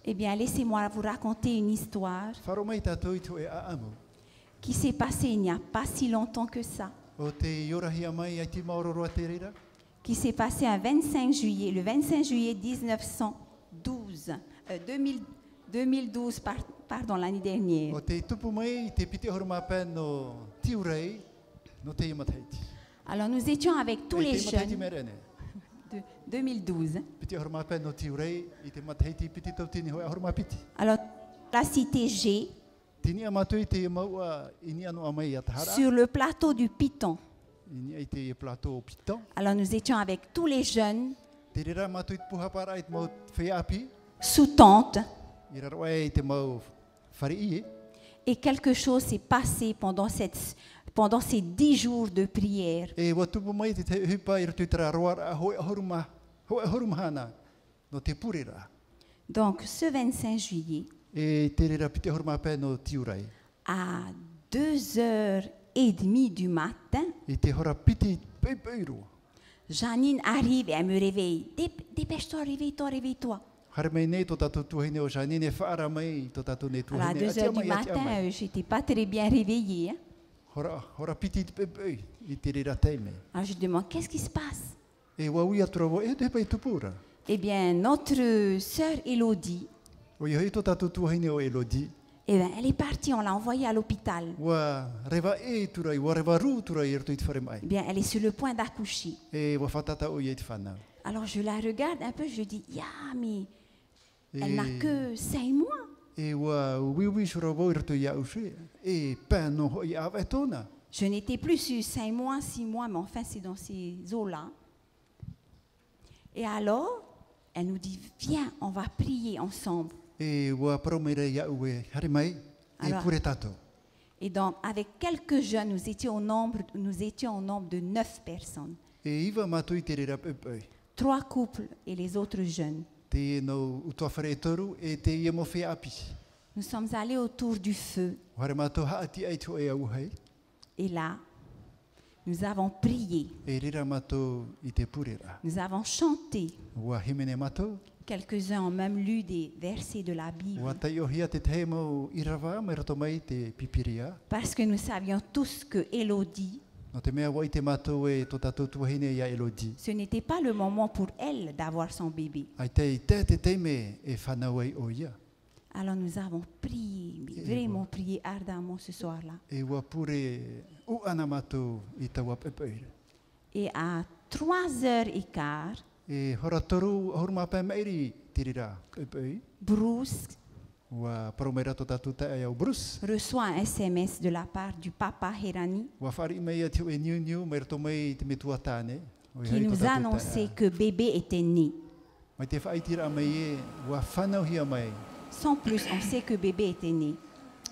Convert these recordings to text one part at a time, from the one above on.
Eh bien, laissez-moi vous raconter une histoire Wharo mai tātou i tō e aamu. qui s'est passée il n'y a pas si longtemps que ça. O te iorahia mai ai te maororoa te reira. Qui s'est passé le 25 juillet 2012, pardon, l'année dernière. O te tupu mai i te piti horomapa no tiurei no te imathaiti. Alors, nous étions avec tous les Te imathaiti jeunes merene. de 2012. Piti horomapa no tiurei i te mathaiti piti tautini hoi horomapiti. Alors, la cité G, Tini amatu i te maua ini anu amai atahara. sur le plateau du Piton. Ini ai te plateau piton. Alors, nous étions avec tous les jeunes Te rira matu i te puhapara i te mau whaiapi. sous tente. I raro e i te mau wharii. Et quelque chose s'est passé pendant ces 10 jours de prière. E wa tupu mai te hupa i roto i tera roara hoi horumahana no te purira. Donc, ce 25 juillet, E te rira piti horomapa no tiurei. à 2h30 du matin, I te hora piti peipeiru. Janine arrive et elle me réveille. Dépêche-toi, réveille-toi. Hare mei nei tō tātou tuahine o Janine whaara mai tō tātou nei Alors, à tuahine. 2h du matin, je n'étais pas très bien réveillée. Hein. Hora piti te peipei i te rira teime. Alors, je demande, qu'est-ce qui se passe? E waui atura wo, e te pei tupura. Eh bien, notre sœur Élodie, O iho i tō tātou tuahine o Elodie. eh bien, elle est partie, on l'a envoyée à l'hôpital. Wa rewa e turai, wa rewa rū turai i roto i te whare mai. Eh bien, elle est sur le point d'accoucher. E wa whatata o i te whanau. Alors, je la regarde un peu, je dis, mais elle E- n'a que 5 mois. E wa wiwi sura wau i roto i au se. E pēno hoi awa e tōna. Je n'étais plus sur 5 mois, 6 mois, mais enfin, c'est dans ces eaux-là. Et alors, elle nous dit, viens, on va prier ensemble. E wa paromere i au e hare mai. E Alors- pure tātou. Et donc, avec quelques jeunes, nous étions au nombre de 9 personnes. E iwa mātou i te rira peipei. 3 couples et les autres jeunes. Te no utoa whare e toru e te ia mo whiapi. Nous sommes allés autour du feu. O hare mātou haati ai tō e au hei. Et là, nous avons prié. E rira mātou i te purera. Nous avons chanté. Ua himene mātou. Quelques-uns ont même lu des versets de la Bible. Ua tai o hia te te mau irawa mai rato mai te pipiria. Parce que nous savions tous que Élodie, No te mea wai te mātou e tō tātou tuahine ia Elodie. ce n'était pas le moment pour elle d'avoir son bébé. Ai te teime e whanau ai o ia. Alors nous avons prié, mais vraiment prié ardemment ce soir-là. E ua pure u ana mātou i taua pepei. Et à 3h15, E hora toru horumapa meiri te rira pepei. Bruce Ua paromera tō tātou tae au Bruce. reçoit un SMS de la part du papa Herani Ua whari mei a tiu e niu mai rato mai te metua tāne. O i qui hei tō nous tātou annonçait tae. que bébé était né. Mai te whaitira mai e, ua whanau hia mai. Sans plus, on sait que bébé était né.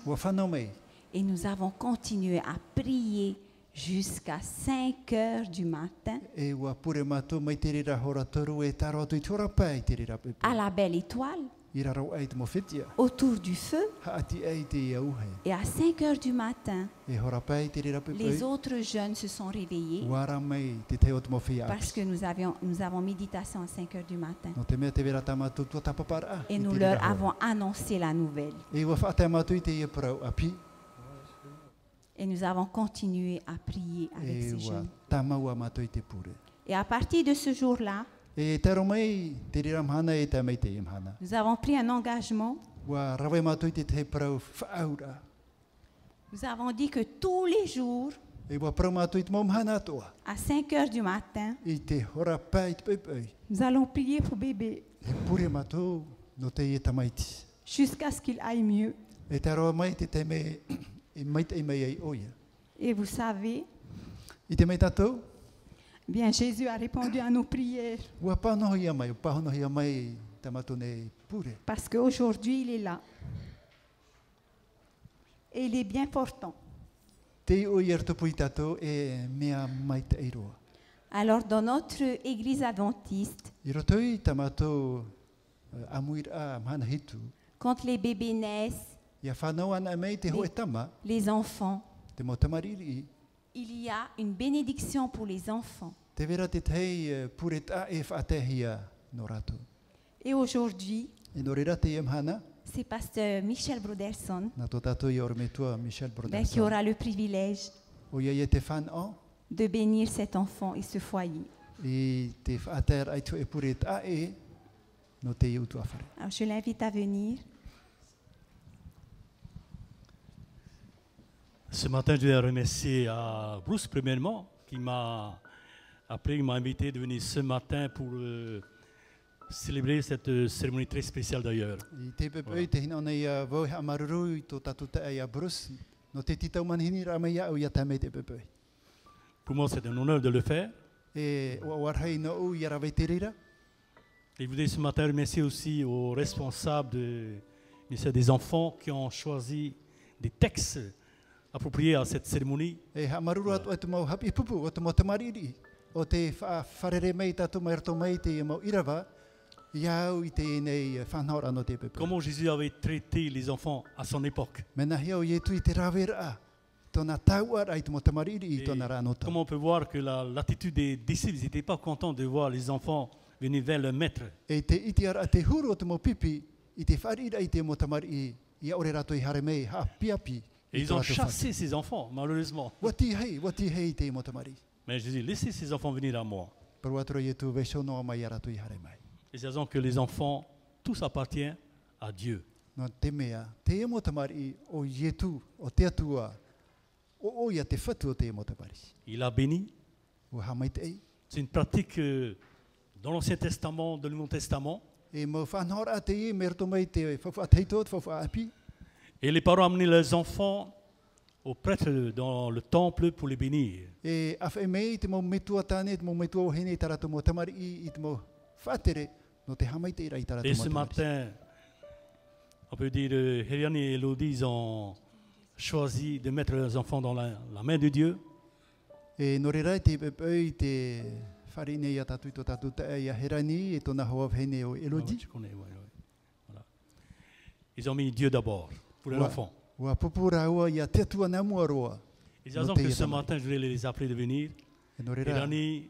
Ua whanau mai. Et nous avons continué à prier jusqu'à 5h du matin E ua pure mātou mai te rira hora toru e taro atu i tora pai te rira pepe. à la belle étoile, I rarau ai te mowhitia. autour du feu. Haati ai te iauhei. Et à 5h du matin, E hora pai te rira pepe. les autres jeunes se sont réveillés Wara mai te teo te mowhia. parce que nous avons méditation à 5h du matin. No te mea te vera tā mātou tua tapapara. Et i nous te leur rira hora. avons annoncé la nouvelle. E ua whaatea mātou i te ia parau api. Et nous avons continué à prier avec E ces ua jeunes. tāmaua mātou i te pure. Et à partir de ce jour-là, E taro mai te rira mhana e tā mai te imhana. nous avons pris un engagement. Ua rawe mātou i te parau whaaura. Nous avons dit que tous les jours, E ua parau mātou i te maumhana atoa. à 5h du matin, I te hora pai te pepe. nous allons prier pour bébé E pure mātou no te ia tamaiti. jusqu'à ce qu'il aille mieux. E taro mai te me e mai te mei ai oia. Et vous savez, I te mei tātou, bien Jésus a répondu à nos prières ua pānoho ia mai, pāhono ia mai tā mātou nei pure. parce qu'aujourd'hui, il est là. Et il est bien portant. Te o i artupu i tātou e mea mai te eiroa. Alors, dans notre église adventiste, I roto i tā mātou amuir a mana hitu, quand les bébés naissent, ia whanau ana mei te hoe tama, les enfants, te mo tamariri, il y a une bénédiction pour les enfants. te vera te tei pure tā e whaatehia no rato. Et aujourd'hui, E no reira te hana, c'est pasteur Michel Broderson na tō tātou i ore me tua Michel qui Broderson. aura le privilège O ia te whanau, de bénir cet enfant et ce foyer. i te whaater ai tu e pure ta e, no te iu tua whare. Alors, je l'invite à venir. Ce matin, je vais remercier à Bruce, premièrement, qui m'a appelé, qui m'a invité de venir ce matin pour célébrer cette cérémonie très spéciale d'ailleurs. I te pepe te hina ona ia vau ha maruru i tō tātou te ia Bruce, no te titau manhini rama ia au ia tamei te pepe. Pour moi, c'est un honneur de le faire. E o warhei no u ia rawe te rira. Et je voudrais ce matin remercier aussi aux responsables du ministère des Enfants qui ont choisi des textes appropriés à cette cérémonie. E ha maruru atu e te mau hapi pupu o te mau tamariri. O te wharere mei tātou mai rato mai te mau irawa, iau i te nei whanhaora no te pepe. Comment Jésus avait traité les enfants à son époque. Mena hiau i e tui te rawera, tōna tauara i te mau tamariri i Et tōna rānota. comment on peut voir que l'attitude des disciples, ils n'étaient pas contents de voir les enfants venir vers leur maître. E te iti ara te huru o te mau pipi, i te wharira i te mau tamariri, ia ore rato i hare mei, ha piapi. Et ils ont chassé ces enfants, malheureusement. Wati hei te mau tamariri. Mais Jésus, laissez ces enfants venir à moi. Pero atro i e tu vesho noa mai ara tu i hare mai. Et c'est raison que les enfants, tous appartiennent à Dieu. No te mea, te e mau tamariri o ietu, o te atua, o ia te whatu o te e mau tamariri. Il a béni. O hamai te ei. C'est une pratique dans l'Ancien Testament, dans le Nouveau Testament. E mau whanhora te i, merto mai te whawha teitot, whawha api. Et les parents amenaient leurs enfants aux prêtres dans le temple pour les bénir. E awha mei te mau metua tāne, te mau metua o hene i tarato mau tamariri, i te mau whatere, no te hamai te ira i tarato Et mau ce tamariri. matin, on peut dire, Hériane et Elodie, ils ont choisi de mettre leurs enfants dans la main de Dieu. E no reira te pepe i te wharine ia tatu i tō tatu te ia herani, e tōna hoa hene o Ah ouais, Elodie. tu connais, ouais. Voilà. Ils ont mis Dieu d'abord pour les Ouais. enfants. Ua pupura ua ia te atua na mua roa. Et c'est raison que ce matin, je voulais les appeler de venir. E no reira, Hériane,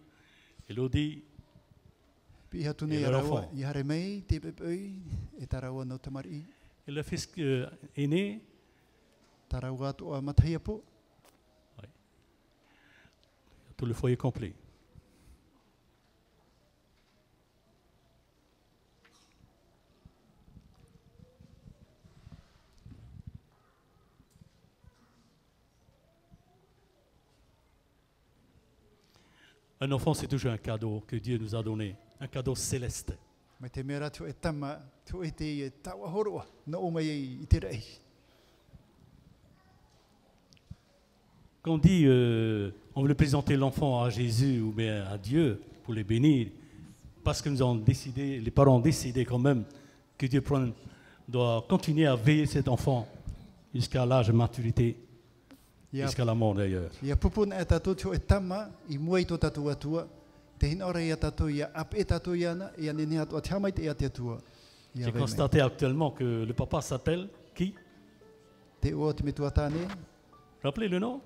Elodie, pi hatu Et nei leur arawa, enfant. i hare mei te pepe e tarawa no tamari, et le fils aîné, tarawa atu a matahia po. tout le foyer complet. Un enfant, c'est toujours un cadeau que Dieu nous a donné, un cadeau céleste. Me te mera tu e tama, tu e te e tawa horoa, no o mai i te rei. Quand on dit on veut présenter l'enfant à Jésus ou bien à Dieu pour les bénir, parce que nous avons décidé, les parents ont décidé quand même que Dieu doit continuer à veiller cet enfant jusqu'à l'âge de maturité, Ia, jusqu'à la mort d'ailleurs. ia pupuna e tatu tu e tama, i mua i tō tatu atua, te hina ora ia tatu ia ap e tatu iana, ia nene atua te hamai te ia te atua. Ia J'ai vei constaté actuellement que le papa s'appelle qui? mei. Te ua te metua tāne, Rappelez le nom?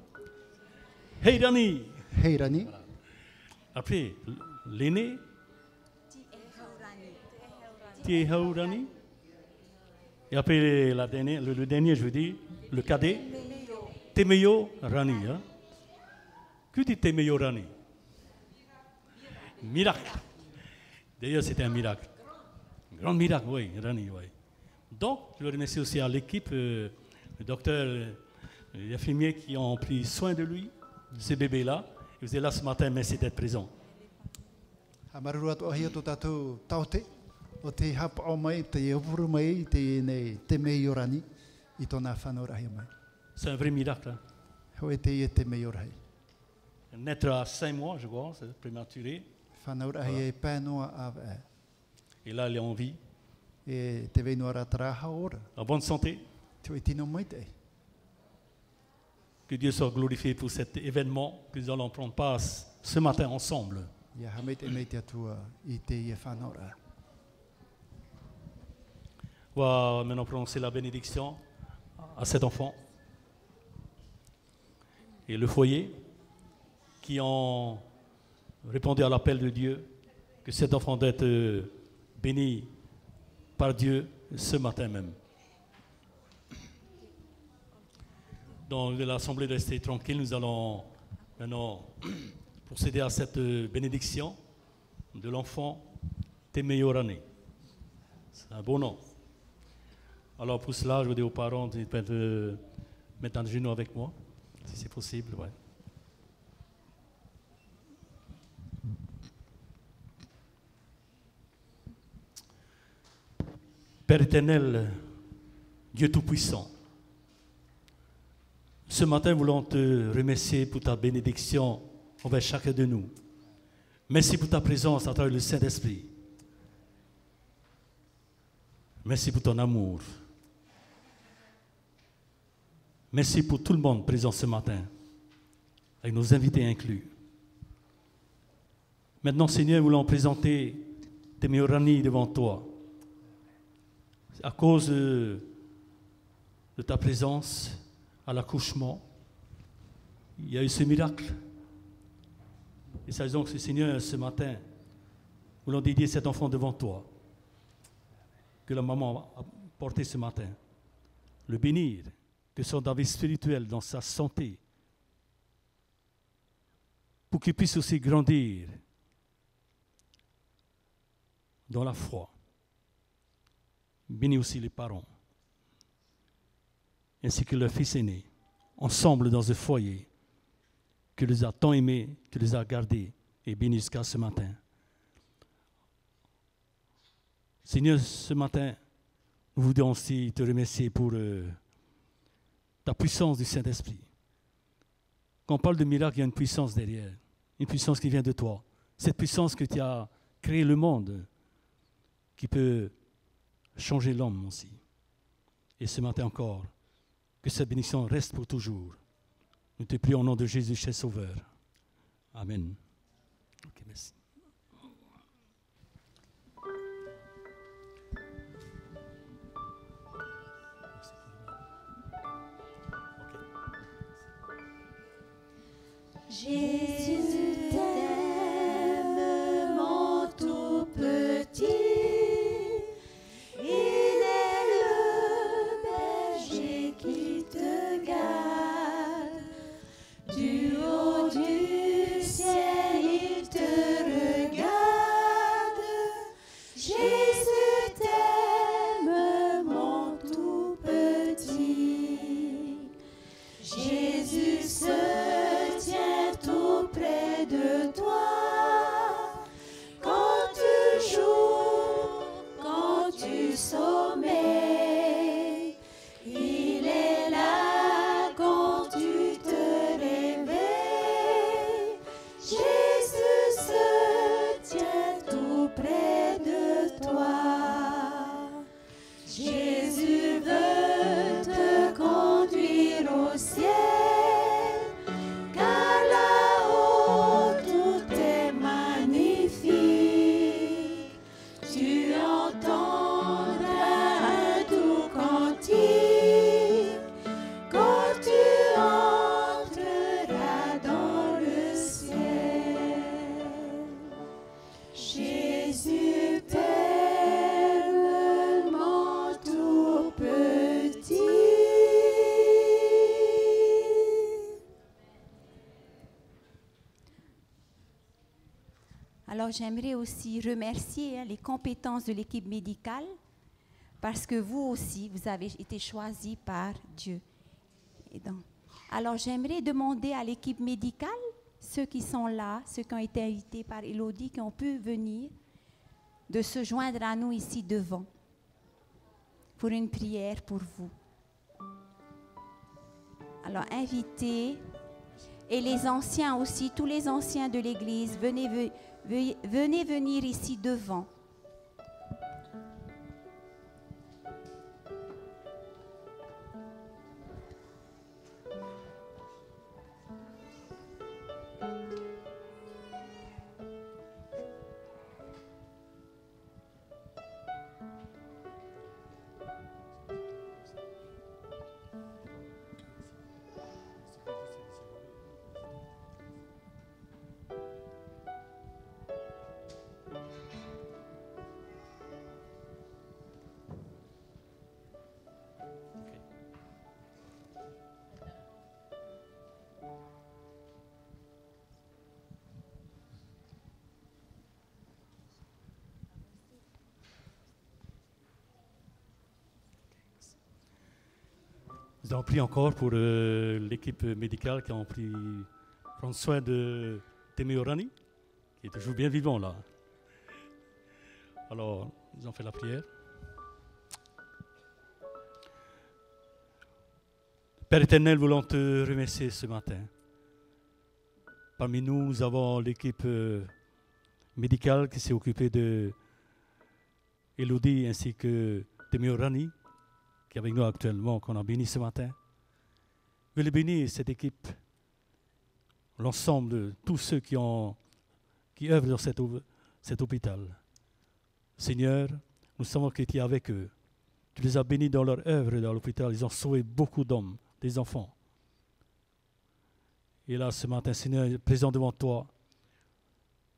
Heirani. heirani, Après, l'aîné, Tiehaurani. Et après le dernier, je veux dire, le cadet, Temeyo Rani. Hein? Que dit Temeyo Rani? Miracle. D'ailleurs, c'était un miracle. Un grand miracle, oui, Rani, oui. Donc, je veux remercier aussi à l'équipe, le docteur, les infirmiers qui ont pris soin de lui, de ce bébé-là. Vous êtes là ce matin, merci d'être présent. ha maruru atu ahia tō tatu taute, o te hapa o mai, te iopuru mai, te nei, te mei orani, i tōna whanorahi mai. C'est un vrai miracle. Hein? Hoi te i e te mei orahi. Naître à 5 mois, je crois, c'est prématuré. Whanaurahi e pēnoa ava e. Et là, il est en vie, E te weinua ra taraha ora, en bonne santé. te o tino mai te. Que Dieu soit glorifié pour cet événement que nous allons prendre part ce matin ensemble. Ia hamei te mei te atua i te i e whanaura. On va maintenant prononcer la bénédiction à cet enfant et le foyer qui ont répondu à l'appel de Dieu, que cet enfant doit être béni par Dieu ce matin même. Dans l'Assemblée de rester tranquille, nous allons maintenant procéder à cette bénédiction de l'enfant Temeyorani. C'est un beau nom. Alors pour cela, je veux dire aux parents de mettre un genou avec moi, si c'est possible. Ouais. Père éternel, Dieu Tout-Puissant, ce matin, nous voulons te remercier pour ta bénédiction envers chacun de nous. Merci pour ta présence à travers le Saint-Esprit. Merci pour ton amour. Merci pour tout le monde présent ce matin, avec nos invités inclus. Maintenant, Seigneur, nous voulons présenter Temeyorani devant toi. À cause de ta présence à l'accouchement, il y a eu ce miracle. Et c'est donc, Seigneur, ce matin, nous voulons dédier cet enfant devant toi, que la maman a porté ce matin, le bénir, que son vie spirituelle, dans sa santé, pour qu'il puisse aussi grandir dans la foi. Bénis aussi les parents, ainsi que leur fils aîné, ensemble dans un foyer que les a tant aimés, que les a gardés et bénis jusqu'à ce matin. Seigneur, ce matin, nous voudrions aussi te remercier pour ta puissance du Saint-Esprit. Quand on parle de miracle, il y a une puissance derrière, une puissance qui vient de toi. Cette puissance que tu as créé le monde, qui peut changer l'homme aussi. Et ce matin encore, que cette bénédiction reste pour toujours. Nous te prions au nom de Jésus, cher Sauveur. Amen. Ok, merci. Jésus t'aime, mon tout petit. Il est le berger qui te garde. Du haut du ciel, il te regarde. Jésus t'aime, mon tout petit. Jésus se tient tout près de toi. Quand tu joues, quand tu sommeilles, il est là quand tu te réveilles. Jésus se tient tout près de toi. Jésus veut te conduire au ciel, car là-haut tout est magnifique. Tu entendras un doux cantique quand tu entreras dans le ciel. Jésus t'aime, mon tout petit. Alors j'aimerais aussi remercier les compétences de l'équipe médicale parce que vous aussi, vous avez été choisis par Dieu. Et donc, alors j'aimerais demander à l'équipe médicale, ceux qui sont là, ceux qui ont été invités par Élodie, qui ont pu venir, de se joindre à nous ici devant pour une prière pour vous. Alors invitez, et les anciens aussi, tous les anciens de l'Église, venez venir ici devant. Nous avons prié encore pour l'équipe médicale qui a pris prendre soin de Témé Orani, qui est toujours bien vivant là. Alors, nous avons fait la prière. Père éternel, voulons te remercier ce matin. Parmi nous, nous avons l'équipe médicale qui s'est occupée de Elodie ainsi que Témé Orani, qui est avec nous actuellement, qu'on a béni ce matin. Veuillez bénir cette équipe, l'ensemble de tous ceux qui œuvrent dans cet hôpital. Seigneur, nous savons que tu es avec eux. Tu les as bénis dans leur œuvre dans l'hôpital. Ils ont sauvé beaucoup d'hommes, des enfants. Et là, ce matin, Seigneur, présent devant toi,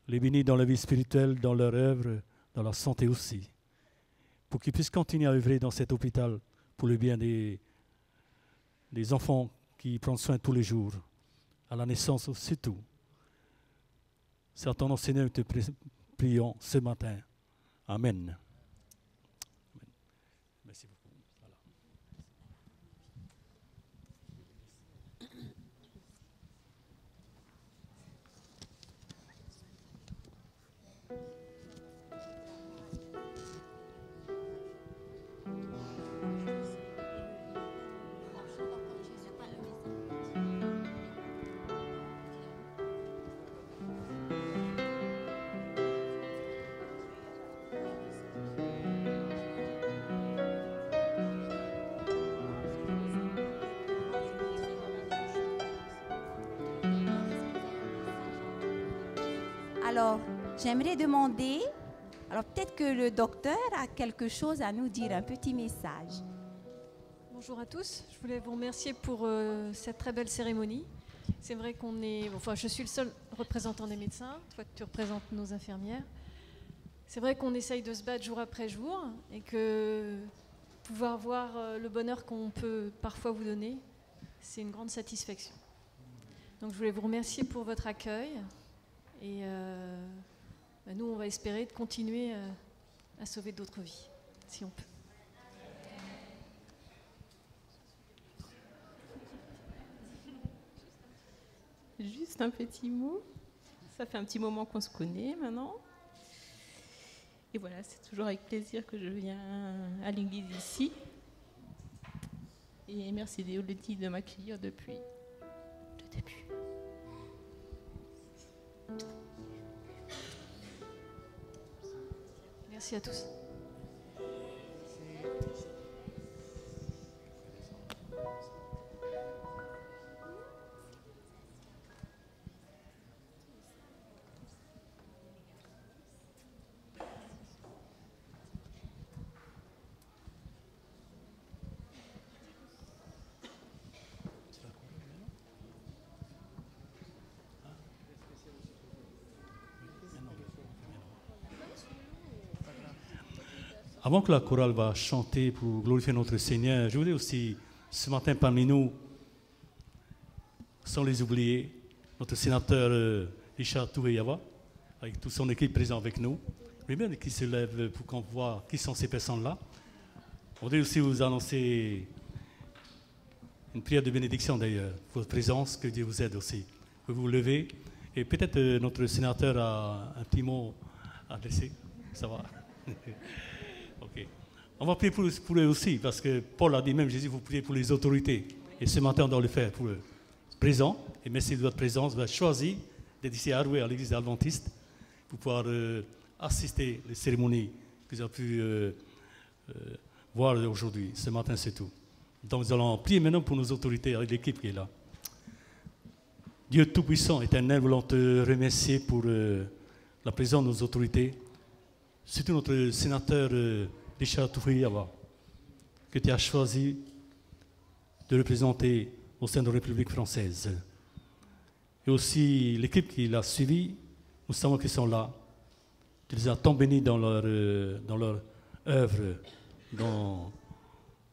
les bénis dans la vie spirituelle, dans leur œuvre, dans leur santé aussi, pour qu'ils puissent continuer à œuvrer dans cet hôpital pour le bien des enfants qui prennent soin tous les jours, à la naissance aussi tout. C'est en ton nom, Seigneur, que te prions ce matin. Amen. Merci beaucoup. Voilà. Alors, j'aimerais demander, alors peut-être que le docteur a quelque chose à nous dire, un petit message. Bonjour à tous, je voulais vous remercier pour cette très belle cérémonie. C'est vrai qu'on est, enfin je suis le seul représentant des médecins, toi tu représentes nos infirmières. C'est vrai qu'on essaye de se battre jour après jour et que pouvoir voir le bonheur qu'on peut parfois vous donner, c'est une grande satisfaction. Donc je voulais vous remercier pour votre accueil. Et nous, on va espérer de continuer à sauver d'autres vies, si on peut. Juste un petit mot. Ça fait un petit moment qu'on se connaît maintenant. Et voilà, c'est toujours avec plaisir que je viens à l'église ici. Et merci Elodie de m'accueillir depuis le début. Merci à tous. Avant que la chorale va chanter pour glorifier notre Seigneur, je voulais aussi, ce matin parmi nous, sans les oublier, notre sénateur Richard Touveyawa, avec toute son équipe présente avec nous. Mais bien qui se lève pour qu'on voit qui sont ces personnes-là. On voudrait aussi vous annoncer une prière de bénédiction d'ailleurs, pour votre présence, que Dieu vous aide aussi. Vous pouvez vous lever et peut-être notre sénateur a un petit mot à adresser. Ça va? Ok. On va prier pour eux aussi, parce que Paul a dit même, Jésus, vous priez pour les autorités. Et ce matin, on doit le faire pour eux. Présent, et merci de votre présence, vous avez choisi d'être ici à Arouet, à l'église adventiste, pour pouvoir assister aux cérémonies que vous avez pu voir aujourd'hui. Ce matin, c'est tout. Donc nous allons prier maintenant pour nos autorités, avec l'équipe qui est là. Dieu Tout-Puissant, Éternel, voulons te remercier pour la présence de nos autorités. Surtout notre sénateur Richard Touveyawa, que tu as choisi de représenter au sein de la République française. Et aussi l'équipe qui l'a suivi, nous savons qu'ils sont là. Tu les as tant bénis dans leur œuvre, dans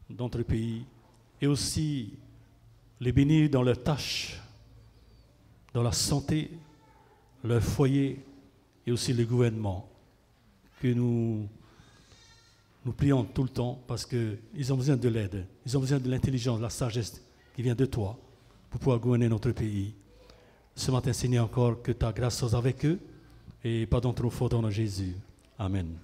notre pays. Et aussi les bénir dans leurs tâches, dans la santé, leur foyer et aussi le gouvernement. Que nous nous prions tout le temps parce qu'ils ont besoin de l'aide. Ils ont besoin de l'intelligence, de la sagesse qui vient de toi pour pouvoir gouverner notre pays. Ce matin, Seigneur, encore que ta grâce soit avec eux et pardonne trop fort dans Jésus. Amen.